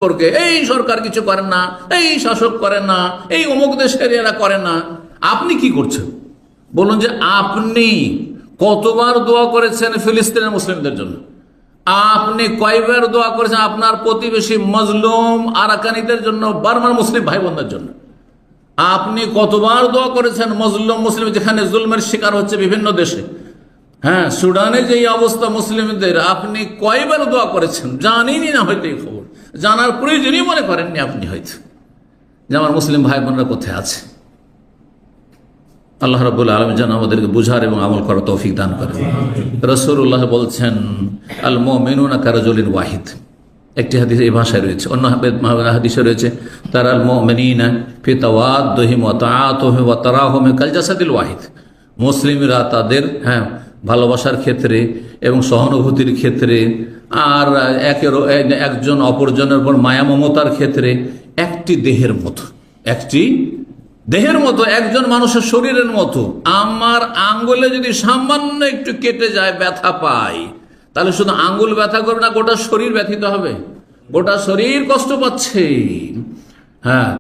এই সরকার কিছু করেন না, এই শাসক করেন না, এই অমুক দেশের এরা করে না। আপনি কি করছেন বলুন? যে আপনি কতবার দোয়া করেছেন ফিলিস্তিনের মুসলিমদের জন্য? আপনি কয়বার দোয়া করেছেন আপনার প্রতিবেশী মজলুম আরাকানিদের জন্য, বার্মার মুসলিম ভাই বোনদের জন্য? আপনি কতবার দোয়া করেছেন মজলুম মুসলিম, যেখানে জুলমের শিকার হচ্ছে বিভিন্ন দেশে? হ্যাঁ, সুডানে যে অবস্থা মুসলিমদের, আপনি কয়বার দোয়া করেছেন? জানেনই না হয়তো, এই খবর জানার প্রয়োজনই মনে করেননি আপনি হয়তো, যে আমার মুসলিম ভাই বোনরা কোথায় আছে। আল্লাহ রাব্বুল আলামিন যেন আমাদেরকে বুঝার এবং আমল করার তৌফিক দান করে। রাসূলুল্লাহ বলছেন, আল মুমিনুনা কারাজুলিন ওয়াহিদ। একটি হাদিসে এই ভাষায় রয়েছে, অন্য হাদিসে রয়েছে তারাল মুমিনিনা ফি তাওয়াদ্দুহিম ওয়া তাআতুহিম ওয়া তারাহুম কাল জাসাদিল ওয়াহিদ। মুসলিমরা তাদের ভালোবাসার ক্ষেত্রে এবং সহানুভূতির ক্ষেত্রে আর একজন অপরজনের উপর মায়া মমতার ক্ষেত্রে একটি দেহের মতো, একটি দেহের মতো, একজন মানুষের শরীরের মতো। আমার আঙ্গুলে যদি সামান্য একটু কেটে যায়, ব্যথা পাই, তাহলে শুধু আঙ্গুল ব্যথা করবে না, গোটা শরীর ব্যথিত হবে, গোটা শরীর কষ্ট পাচ্ছে। হ্যাঁ।